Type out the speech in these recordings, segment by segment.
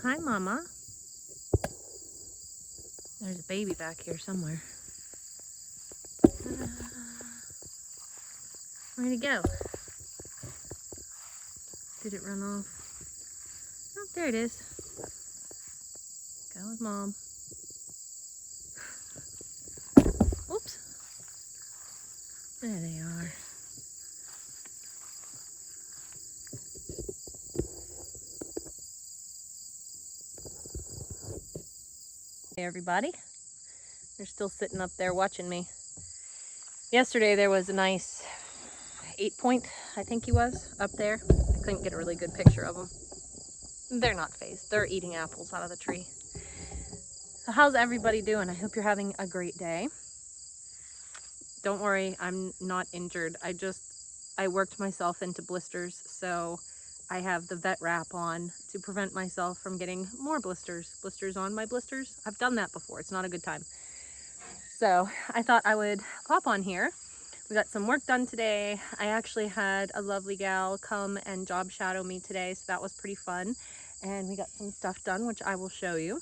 Hi, Mama. There's a baby back here somewhere. Where'd it go? Did it run off? Oh, there it is. Go with Mom. Oops. There they are. Hey, everybody. They're still sitting up there watching me. Yesterday there was a nice 8-point, I think he was, up there. I couldn't get a really good picture of them. They're not phased. They're eating apples out of the tree. So how's everybody doing? I hope you're having a great day. Don't worry, I'm not injured. I worked myself into blisters, so I have the vet wrap on to prevent myself from getting more blisters. Blisters on my blisters. I've done that before. It's not a good time. So I thought I would pop on here. We got some work done today. I actually had a lovely gal come and job shadow me today, so that was pretty fun. And we got some stuff done, which I will show you.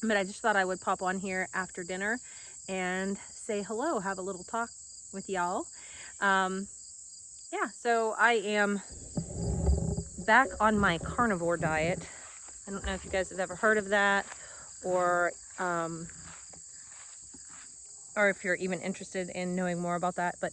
But I just thought I would pop on here after dinner and say hello, have a little talk with y'all. Yeah, so I am back on my carnivore diet. I don't know if you guys have ever heard of that, or if you're even interested in knowing more about that, but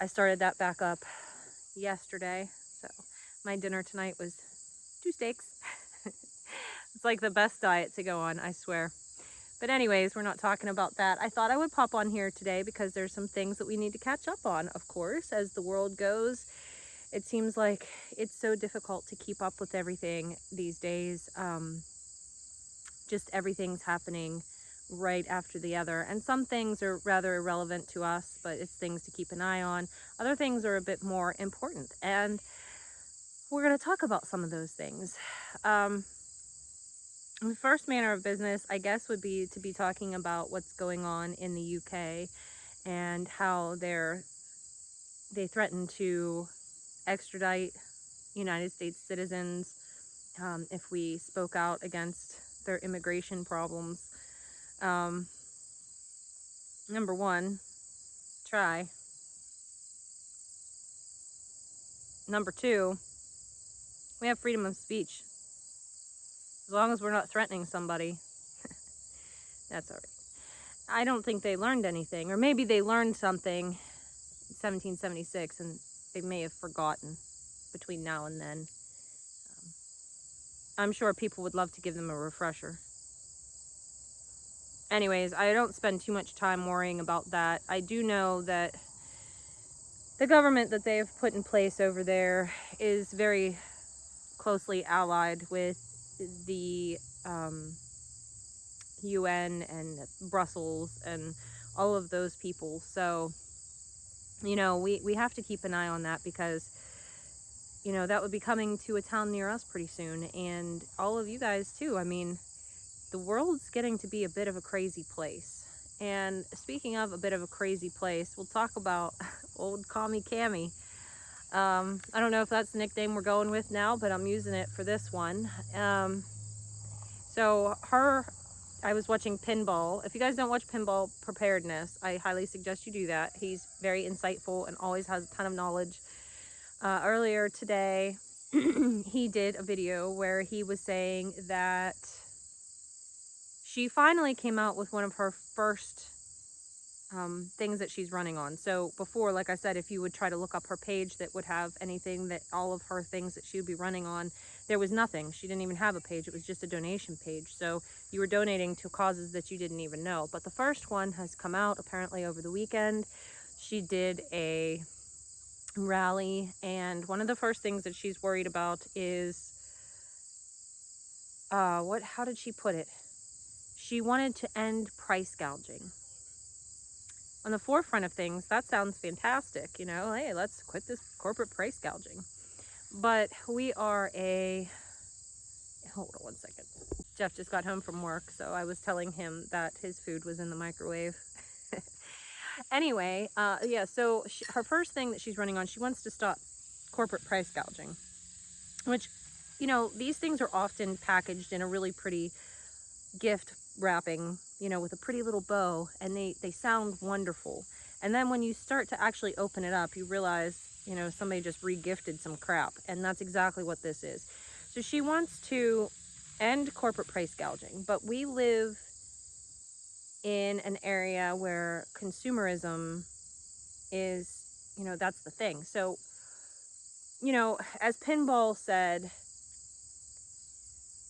I started that back up yesterday. So my dinner tonight was 2 steaks. It's like the best diet to go on, I swear. But anyways, we're not talking about that. I thought I would pop on here today because there's some things that we need to catch up on, of course, as the world goes. It seems like it's so difficult to keep up with everything these days. Just everything's happening right after the other. And some things are rather irrelevant to us, but it's things to keep an eye on. Other things are a bit more important. And we're going to talk about some of those things. The first manner of business, I guess, would be to be talking about what's going on in the UK and how they threaten to extradite United States citizens if we spoke out against their immigration problems. Number one, try. Number two, we have freedom of speech. As long as we're not threatening somebody, that's all right. I don't think they learned anything, or maybe they learned something in 1776 and they may have forgotten between now and then. I'm sure people would love to give them a refresher. Anyways, I don't spend too much time worrying about that. I do know that the government that they've put in place over there is very closely allied with the UN and Brussels and all of those people. So, you know, we have to keep an eye on that because, you know, that would be coming to a town near us pretty soon. And all of you guys too. I mean, the world's getting to be a bit of a crazy place. And speaking of a bit of a crazy place, we'll talk about old Commi. I don't know if that's the nickname we're going with now, but I'm using it for this one. I was watching Pinball. If you guys don't watch Pinball Preparedness, I highly suggest you do that. He's very insightful and always has a ton of knowledge. Earlier today, he did a video where he was saying that she finally came out with one of her first things that she's running on. So before, like I said, if you would try to look up her page that would have anything that all of her things that she would be running on, there was nothing. She didn't even have a page. It was just a donation page. So you were donating to causes that you didn't even know. But the first one has come out apparently over the weekend. She did a rally, and one of the first things that she's worried about is how did she put it? She wanted to end price gouging. On the forefront of things, that sounds fantastic, you know, hey, let's quit this corporate price gouging. But we are hold on one second. Jeff just got home from work, so I was telling him that his food was in the microwave. Anyway, yeah, so her first thing that she's running on, she wants to stop corporate price gouging, which you know, these things are often packaged in a really pretty gift wrapping, you know, with a pretty little bow, and they sound wonderful. And then when you start to actually open it up, you realize, you know, somebody just re-gifted some crap, and that's exactly what this is. So she wants to end corporate price gouging, but we live in an area where consumerism is, you know, that's the thing. So, you know, as Pinball said,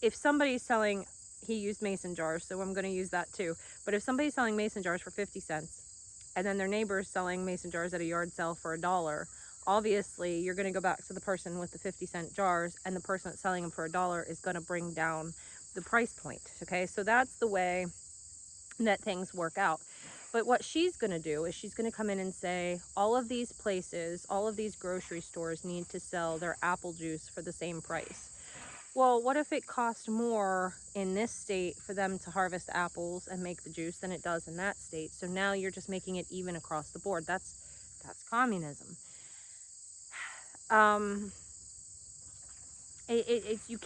if somebody's selling, he used mason jars, so I'm going to use that too. But if somebody's selling mason jars for 50 cents and then their neighbor's selling mason jars at a yard sale for $1, obviously you're going to go back to the person with the 50-cent jars, and the person that's selling them for $1 is going to bring down the price point. Okay, so that's the way that things work out. But what she's going to do is she's going to come in and say, all of these places, all of these grocery stores need to sell their apple juice for the same price. Well, what if it costs more in this state for them to harvest apples and make the juice than it does in that state? So now you're just making it even across the board. That's communism. It's you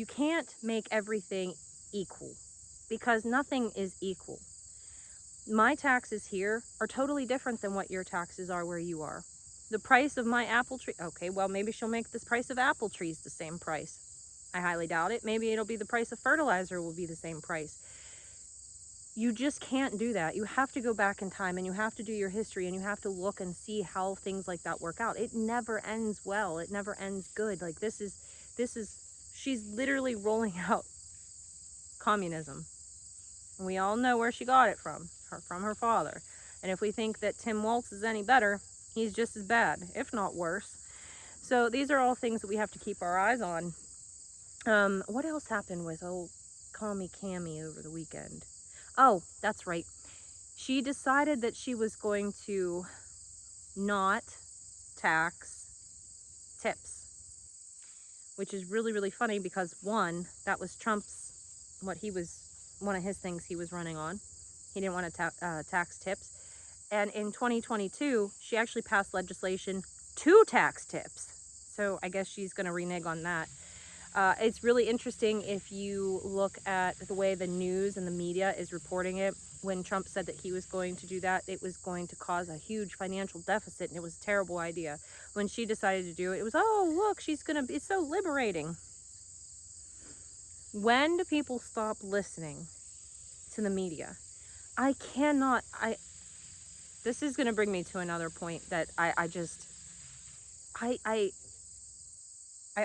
can't make everything equal, because nothing is equal. My taxes here are totally different than what your taxes are where you are. The price of my apple tree, okay, well, maybe she'll make this price of apple trees the same price. I highly doubt it. Maybe it'll be the price of fertilizer will be the same price. You just can't do that. You have to go back in time, and you have to do your history, and you have to look and see how things like that work out. It never ends well. It never ends good. Like this is, she's literally rolling out communism. And we all know where she got it from her father. And if we think that Tim Waltz is any better, he's just as bad, if not worse. So these are all things that we have to keep our eyes on. What else happened with old Commi over the weekend? Oh, that's right. She decided that she was going to not tax tips, which is really, really funny because one, that was Trump's, one of his things he was running on. He didn't want to tax tips. And in 2022, she actually passed legislation to tax tips. So I guess she's going to renege on that. It's really interesting if you look at the way the news and the media is reporting it. When Trump said that he was going to do that, it was going to cause a huge financial deficit, and it was a terrible idea. When she decided to do it, it was, oh, look, it's so liberating. When do people stop listening to the media? This is going to bring me to another point that I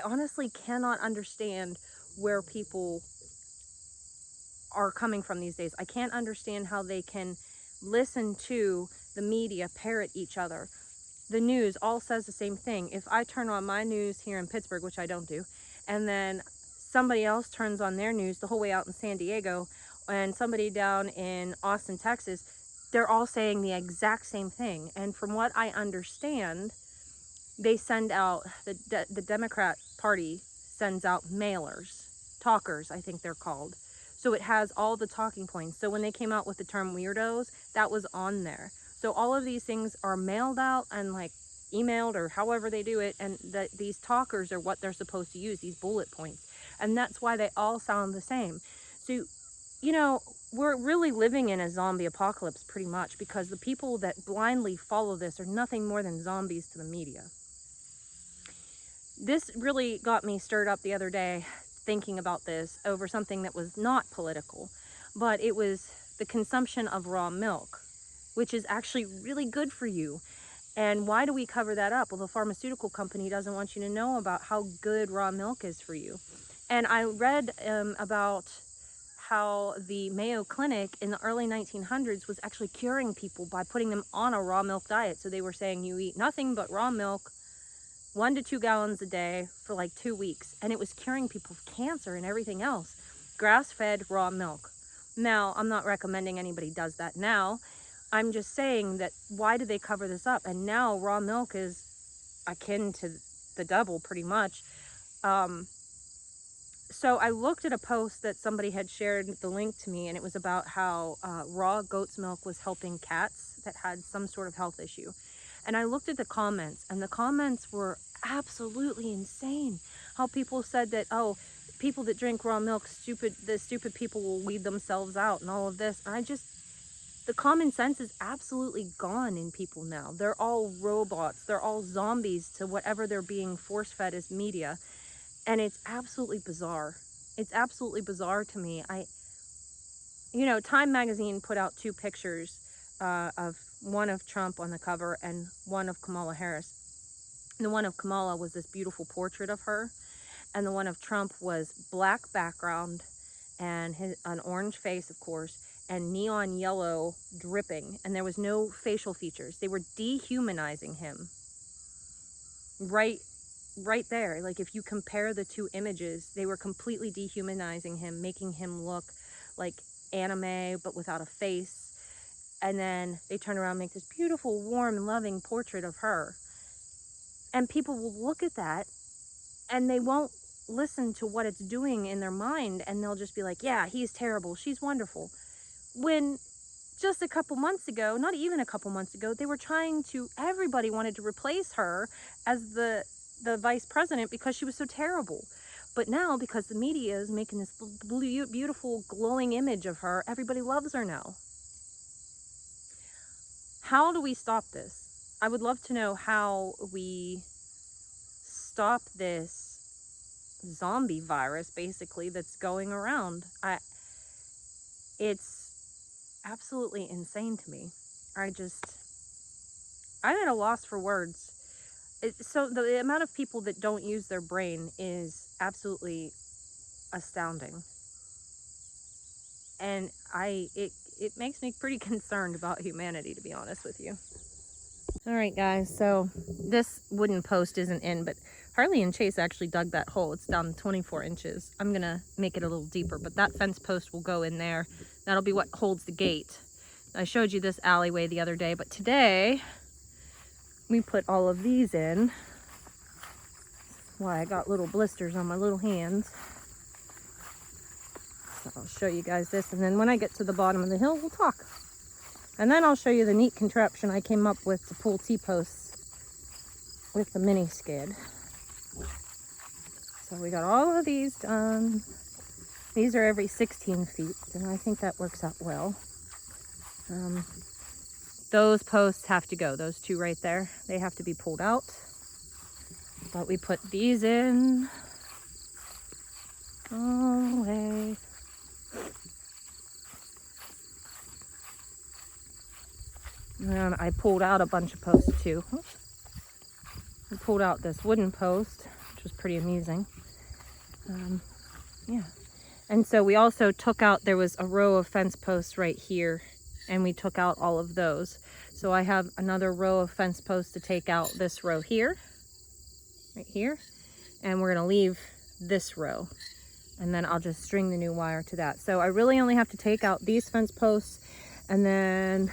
honestly cannot understand where people are coming from these days. I can't understand how they can listen to the media parrot each other. The news all says the same thing. If I turn on my news here in Pittsburgh, which I don't do, and then somebody else turns on their news the whole way out in San Diego, and somebody down in Austin, Texas, they're all saying the exact same thing. And from what I understand, they send out, the Democrat Party sends out mailers, talkers, I think they're called. So it has all the talking points. So when they came out with the term weirdos, that was on there. So all of these things are mailed out and like emailed or however they do it. And these talkers are what they're supposed to use, these bullet points. And that's why they all sound the same. So, you know, we're really living in a zombie apocalypse pretty much, because the people that blindly follow this are nothing more than zombies to the media. This really got me stirred up the other day thinking about this over something that was not political, but it was the consumption of raw milk, which is actually really good for you. And why do we cover that up? Well, the pharmaceutical company doesn't want you to know about how good raw milk is for you. And I read about how the Mayo Clinic in the early 1900s was actually curing people by putting them on a raw milk diet. So they were saying you eat nothing but raw milk, 1 to 2 gallons a day for like 2 weeks, and it was curing people of cancer and everything else. Grass-fed raw milk. Now, I'm not recommending anybody does that now. I'm just saying that why do they cover this up? And now raw milk is akin to the devil pretty much. So I looked at a post that somebody had shared the link to me, and it was about how raw goat's milk was helping cats that had some sort of health issue. And I looked at the comments, and the comments were absolutely insane. How people said that, oh, people that drink raw milk, the stupid people will weed themselves out and all of this. And the common sense is absolutely gone in people now. They're all robots. They're all zombies to whatever they're being force-fed as media. And it's absolutely bizarre. It's absolutely bizarre to me. You know, Time magazine put out 2 pictures of one of Trump on the cover and one of Kamala Harris. And the one of Kamala was this beautiful portrait of her, and the one of Trump was black background and an orange face, of course, and neon yellow dripping, and there was no facial features. They were dehumanizing him right there. Like, if you compare the 2 images, they were completely dehumanizing him, making him look like anime but without a face. And then they turn around and make this beautiful, warm, loving portrait of her, and people will look at that and they won't listen to what it's doing in their mind, and they'll just be like, yeah, he's terrible, she's wonderful. When just a couple months ago, not even a couple months ago, they were everybody wanted to replace her as the vice president because she was so terrible. But now, because the media is making this beautiful glowing image of her, everybody loves her now. How do we stop this? I would love to know how we stop this zombie virus, basically, that's going around. It's absolutely insane to me. I'm at a loss for words. So the amount of people that don't use their brain is absolutely astounding. And it makes me pretty concerned about humanity, to be honest with you. All right, guys, so this wooden post isn't in, but Harley and Chase actually dug that hole. It's down 24 inches. I'm gonna make it a little deeper, but that fence post will go in there. That'll be what holds the gate. I showed you this alleyway the other day, but today we put all of these in. Why, I got little blisters on my little hands. So I'll show you guys this, and then when I get to the bottom of the hill, we'll talk. And then I'll show you the neat contraption I came up with to pull T-posts with the mini skid. So we got all of these done. These are every 16 feet, and I think that works out well. Those posts have to go. Those 2 right there, they have to be pulled out. But we put these in all the way. And I pulled out a bunch of posts too. I pulled out this wooden post, which was pretty amusing. Yeah. And so we also took out, there was a row of fence posts right here, and we took out all of those. So I have another row of fence posts to take out, this row here, right here, and we're gonna leave this row. And then I'll just string the new wire to that. So I really only have to take out these fence posts, and then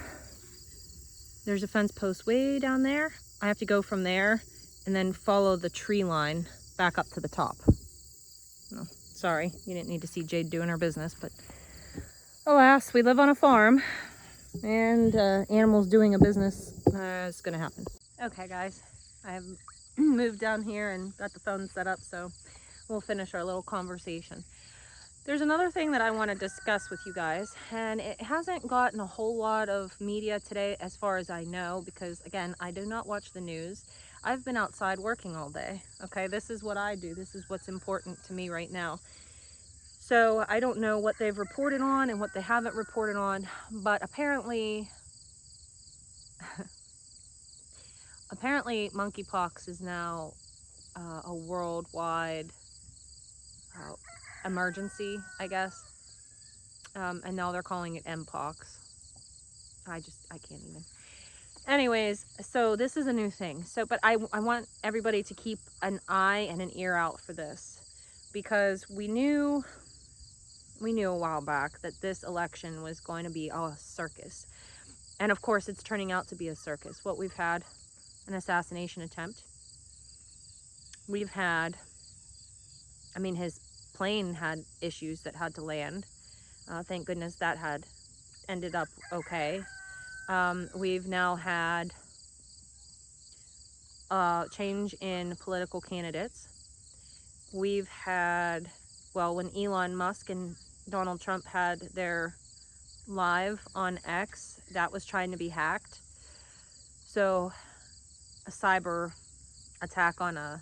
there's a fence post way down there. I have to go from there and then follow the tree line back up to the top. Oh, sorry, you didn't need to see Jade doing her business, but alas, we live on a farm, and animals doing a business is gonna happen. Okay, guys, I have moved down here and got the phone set up, so we'll finish our little conversation. There's another thing that I want to discuss with you guys, and it hasn't gotten a whole lot of media today as far as I know, because again, I do not watch the news. I've been outside working all day. Okay, this is what I do. This is what's important to me right now. So I don't know what they've reported on and what they haven't reported on, but apparently monkeypox is now a worldwide emergency, I guess. And now they're calling it mpox. I can't even. Anyways, so this is a new thing. But I want everybody to keep an eye and an ear out for this, because we knew a while back that this election was going to be a circus. And of course, it's turning out to be a circus. What we've had, an assassination attempt. We've had, his plane had issues that had to land. Thank goodness that had ended up okay. We've now had change in political candidates. We've had, well, when Elon Musk and Donald Trump had their live on X, that was trying to be hacked. So a cyber attack on a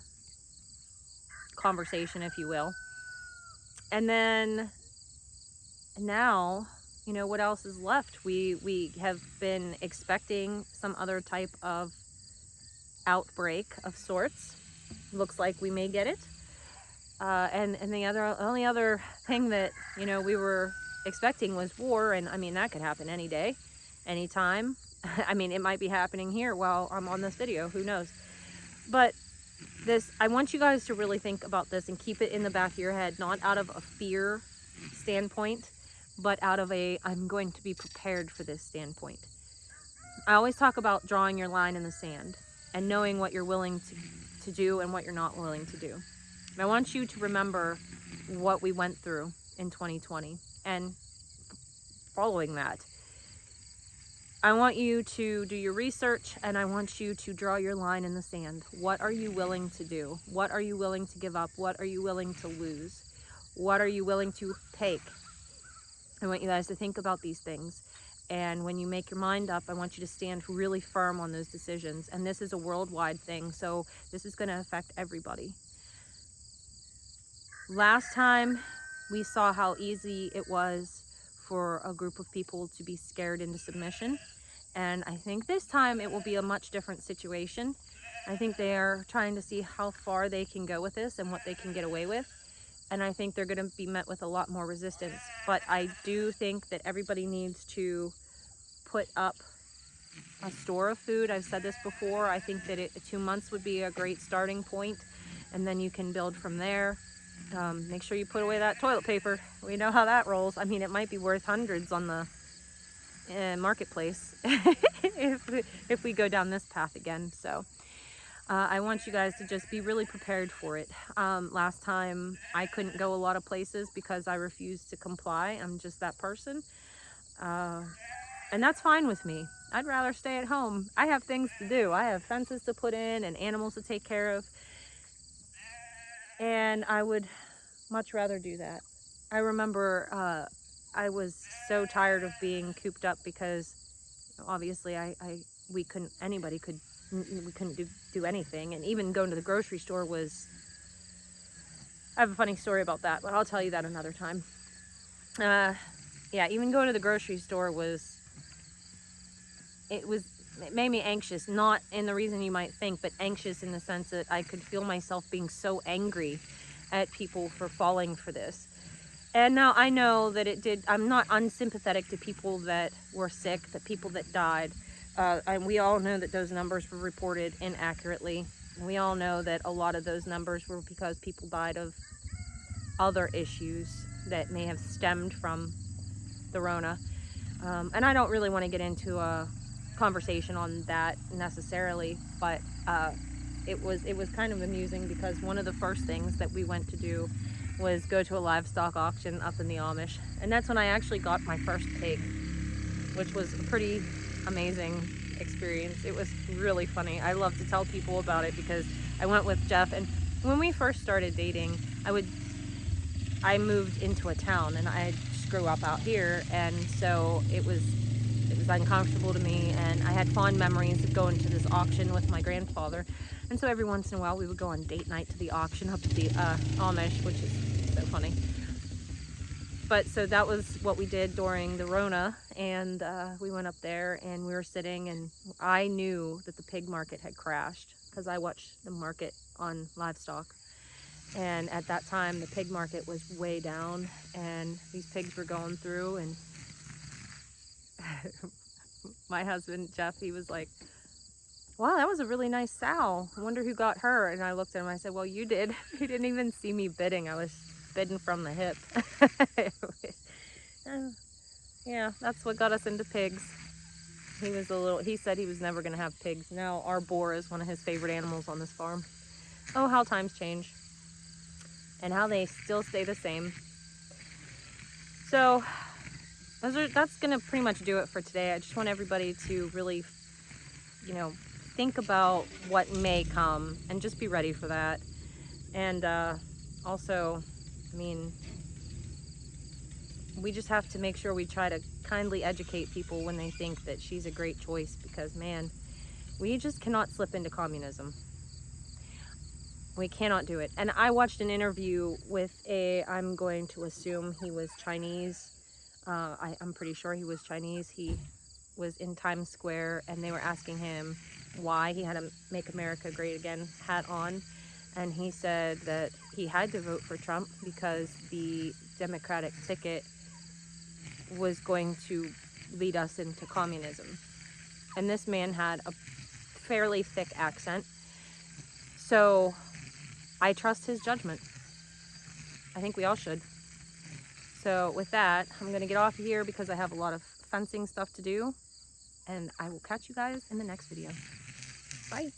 conversation, if you will. And then now, you know, what else is left? We have been expecting some other type of outbreak of sorts. Looks like we may get it. And the only other thing that, you know, we were expecting was war, and I mean, that could happen any day, anytime. I mean, it might be happening here while I'm on this video, who knows. But this, I want you guys to really think about this and keep it in the back of your head, not out of a fear standpoint, but out of a, I'm going to be prepared for this standpoint. I always talk about drawing your line in the sand and knowing what you're willing to do and what you're not willing to do. And I want you to remember what we went through in 2020, and following that, I want you to do your research, and I want you to draw your line in the sand. What are you willing to do? What are you willing to give up? What are you willing to lose? What are you willing to take? I want you guys to think about these things. And when you make your mind up, I want you to stand really firm on those decisions. And this is a worldwide thing, so this is going to affect everybody. Last time, we saw how easy it was for a group of people to be scared into submission. And I think this time it will be a much different situation. I think they are trying to see how far they can go with this and what they can get away with. And I think they're going to be met with a lot more resistance. But I do think that everybody needs to put up a store of food. I've said this before. I think that 2 months would be a great starting point, and then you can build from there. Make sure you put away that toilet paper. We know how that rolls. I mean, it might be worth hundreds on the marketplace if we go down this path again. So I want you guys to just be really prepared for it. Last time I couldn't go a lot of places because I refused to comply. I'm just that person. And that's fine with me. I'd rather stay at home. I have things to do. I have fences to put in and animals to take care of. And I would much rather do that. I remember I was so tired of being cooped up because obviously we couldn't do anything. And even going to the grocery store was, I have a funny story about that, but I'll tell you that another time. Yeah, even going to the grocery store it made me anxious, not in the reason you might think, but anxious in the sense that I could feel myself being so angry at people for falling for this. And now I know that I'm not unsympathetic to people that were sick, the people that died. And we all know that those numbers were reported inaccurately. We all know that a lot of those numbers were because people died of other issues that may have stemmed from the Rona. And I don't really want to get into a conversation on that necessarily, but it was kind of amusing because one of the first things that we went to do was go to a livestock auction up in the Amish, and that's when I actually got my first pig, which was a pretty amazing experience. It was really funny. I love to tell people about it because I went with Jeff, and when we first started dating, I moved into a town, and I just grew up out here, and so it was uncomfortable to me, and I had fond memories of going to this auction with my grandfather. And so every once in a while we would go on date night to the auction up at the Amish, which is so funny. But so that was what we did during the Rona, and we went up there and we were sitting, and I knew that the pig market had crashed because I watched the market on livestock. And at that time the pig market was way down, and these pigs were going through, and my husband Jeff, he was like, wow, that was a really nice sow. I wonder who got her. And I looked at him and I said, well, you did. He didn't even see me bidding. I was bidding from the hip. Yeah, that's what got us into pigs. He said he was never going to have pigs. Now our boar is one of his favorite animals on this farm. Oh, how times change. And how they still stay the same. So that's going to pretty much do it for today. I just want everybody to really, think about what may come and just be ready for that. And also, I mean, we just have to make sure we try to kindly educate people when they think that she's a great choice, because man, we just cannot slip into communism. We cannot do it. And I watched an interview with I'm going to assume he was Chinese. I'm pretty sure he was Chinese. He was in Times Square and they were asking him why he had a Make America Great Again hat on. And he said that he had to vote for Trump because the Democratic ticket was going to lead us into communism. And this man had a fairly thick accent. So I trust his judgment. I think we all should. So with that, I'm going to get off of here because I have a lot of fencing stuff to do. And I will catch you guys in the next video. Bye.